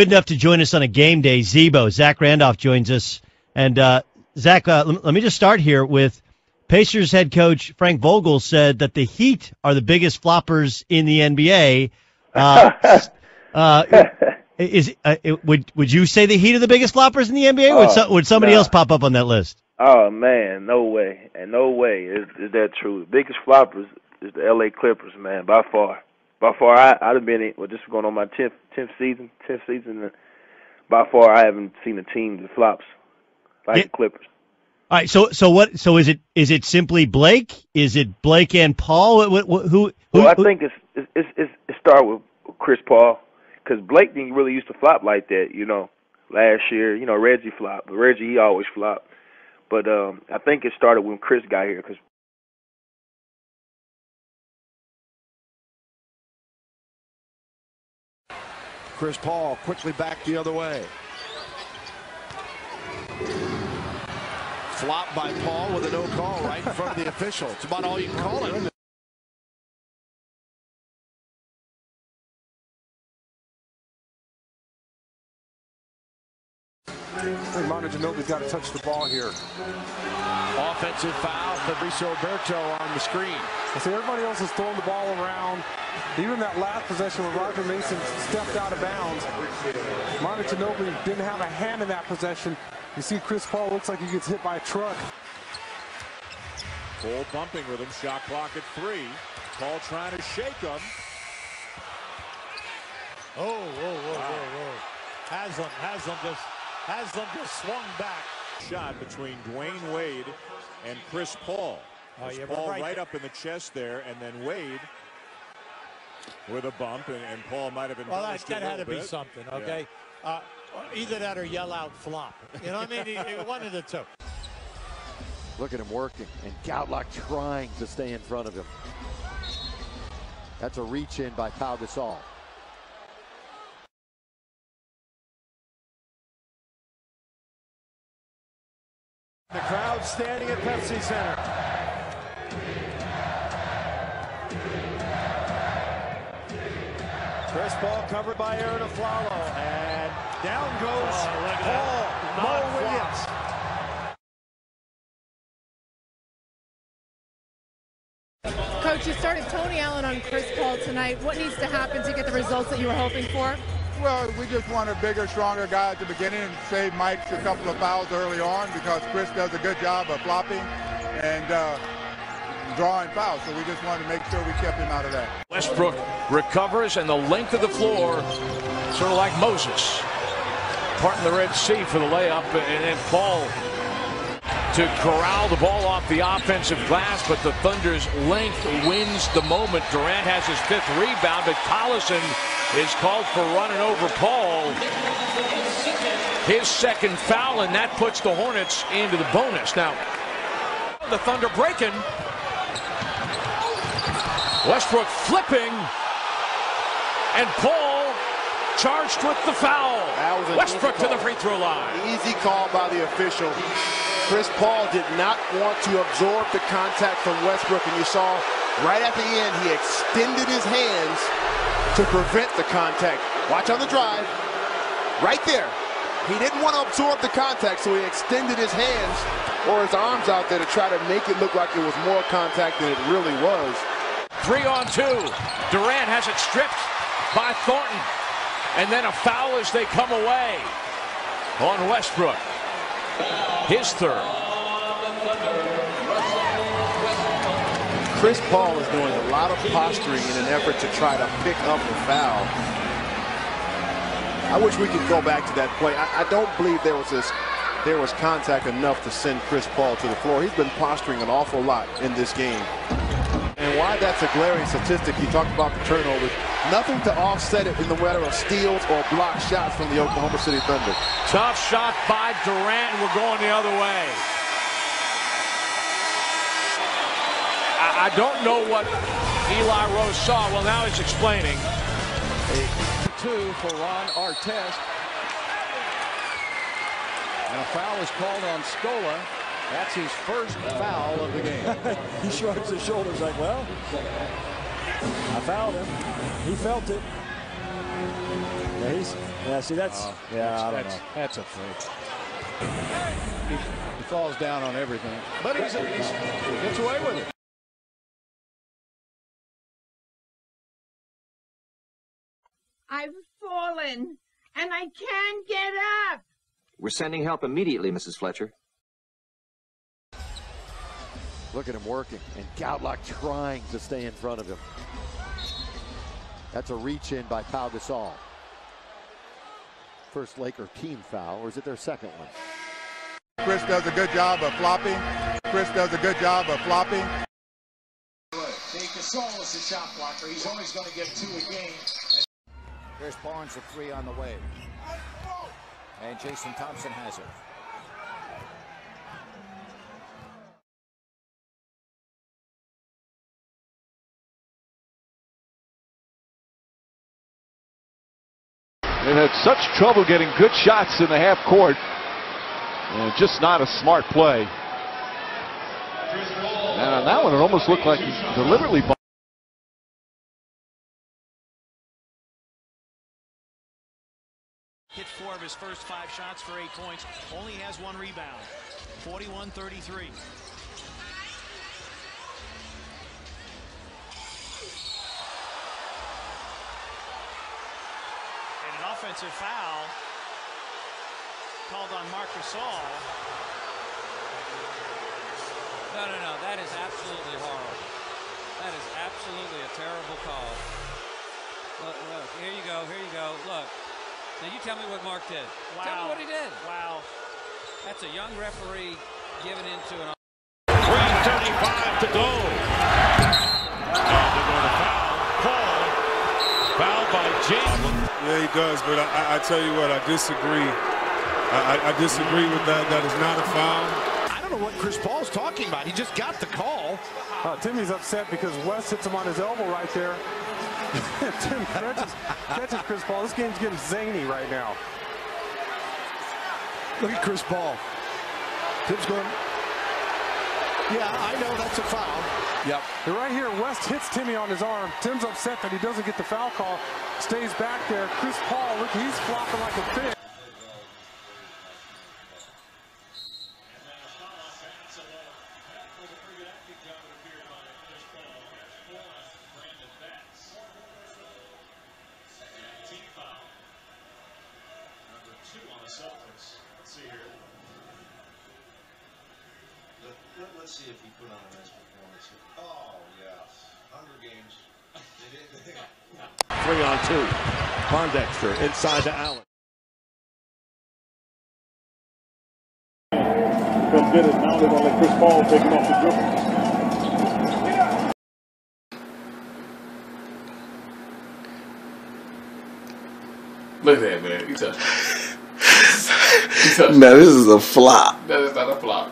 good enough to join us on a game day, Zebo. Zach Randolph joins us. And, Zach, let me just start here with Pacers head coach Frank Vogel said that the Heat are the biggest floppers in the NBA. Would you say the Heat are the biggest floppers in the NBA? Would somebody else pop up on that list? Oh, man, no way. And no way is that true. The biggest floppers is the L.A. Clippers, man, by far. By far, I'd have been in, this is going on my 10th season, and by far I haven't seen a team that flops like the Clippers. All right, so is it simply Blake? Is it Blake and Paul? Who? Well, I think it started with Chris Paul, because Blake didn't really used to flop like that. Last year, Reggie flopped, but Reggie he always flopped. But I think it started when Chris got here, because Chris Paul quickly back the other way. Flop by Paul with a no call right in front of the official. It's about all you can call it. Nobody's got to touch the ball here. Offensive foul, Fabricio Berto on the screen. So everybody else is throwing the ball around. Even that last possession where Roger Mason stepped out of bounds, Manu Ginobili didn't have a hand in that possession. You see Chris Paul looks like he gets hit by a truck. Paul bumping with him, shot clock at 3. Paul trying to shake him. Whoa. Haslam just swung back. Shot between Dwayne Wade and Chris Paul. Paul right up in the chest there, and then Wade with a bump, and Paul might have been. Well, that had to be something, okay? Yeah. Either that or yell out flop. You know what I mean? One of the two. Look at him working, and Gautlach trying to stay in front of him. That's a reach in by Pau Gasol. The crowd standing at Pepsi Center. Chris Paul covered by Aaron Aflalo, and down goes Paul. Mo Williams. Coach, you started Tony Allen on Chris Paul tonight. What needs to happen to get the results that you were hoping for? Well, we just want a bigger, stronger guy at the beginning and save Mike's a couple of fouls early on, because Chris does a good job of flopping and drawing fouls. So we just wanted to make sure we kept him out of that. Westbrook recovers, and the length of the floor, sort of like Moses, parting the Red Sea for the layup, and then Paul to corral the ball off the offensive glass, but the Thunder's length wins the moment. Durant has his 5th rebound, but Collison is called for running over Paul. His 2nd foul, and that puts the Hornets into the bonus. Now, the Thunder breaking. Westbrook flipping, and Paul charged with the foul. Westbrook to the free throw line. Easy call by the official. Chris Paul did not want to absorb the contact from Westbrook, and you saw right at the end he extended his hands to prevent the contact. Watch on the drive. Right there. He didn't want to absorb the contact, so he extended his hands or his arms out there to try to make it look like it was more contact than it really was. 3-on-2. Durant has it stripped by Thornton. And then a foul as they come away on Westbrook. His 3rd. Chris Paul is doing a lot of posturing in an effort to try to pick up the foul. I wish we could go back to that play. I don't believe there was contact enough to send Chris Paul to the floor. He's been posturing an awful lot in this game. And why that's a glaring statistic, you talked about the turnovers. Nothing to offset it in the matter of steals or block shots from the Oklahoma City Thunder. Tough shot by Durant, and we're going the other way. I don't know what Eli Rose saw. Well, now he's explaining. 2 for Ron Artest. And a foul is called on Scola. That's his 1st foul of the game. He shrugs his shoulders like, well, I fouled him. He felt it. Yeah, see, that's I don't know. That's a fake. He falls down on everything, but he gets away with it. I've fallen, and I can't get up. We're sending help immediately, Mrs. Fletcher. Look at him working, and Gautlach trying to stay in front of him. That's a reach in by Pau Gasol. First Laker team foul, or is it their second one? Chris does a good job of flopping. Chris does a good job of flopping. Dave Gasol is the shot blocker. He's always going to get 2 a game. There's Barnes with 3 on the way. And Jason Thompson has it. They've had such trouble getting good shots in the half court. And just not a smart play. And on that one, it almost looked like he deliberately hit 4 of his first 5 shots for 8 points. Only has 1 rebound. 41-33. And an offensive foul called on Marc Gasol. No. That is absolutely horrible. That is absolutely a terrible call. Look, here you go. Look. Now you tell me what Mark did. Wow. Tell me what he did. Wow. That's a young referee giving into an... 3:35 to go. And they're going to foul Paul. Foul by Jason. Yeah, he does, but I tell you what, I disagree. I disagree with that. That is not a foul. I don't know what Chris Paul's talking about. He just got the call. Timmy's upset because West hits him on his elbow right there. Tim catches Chris Paul. This game's getting zany right now. Look at Chris Paul. Tim's going, yeah, I know that's a foul. Yep. And right here, West hits Timmy on his arm. Tim's upset that he doesn't get the foul call. Stays back there. Chris Paul, look, he's flopping like a fish. Let's see if he put on a nice performance. Oh, yes. Hunger Games. 3-on-2. Pondexter inside to Allen. Comes in and now they're going to let Chris Paul take him off the dribble. Look at that, man. He's a man, this is a flop. That is not a flop.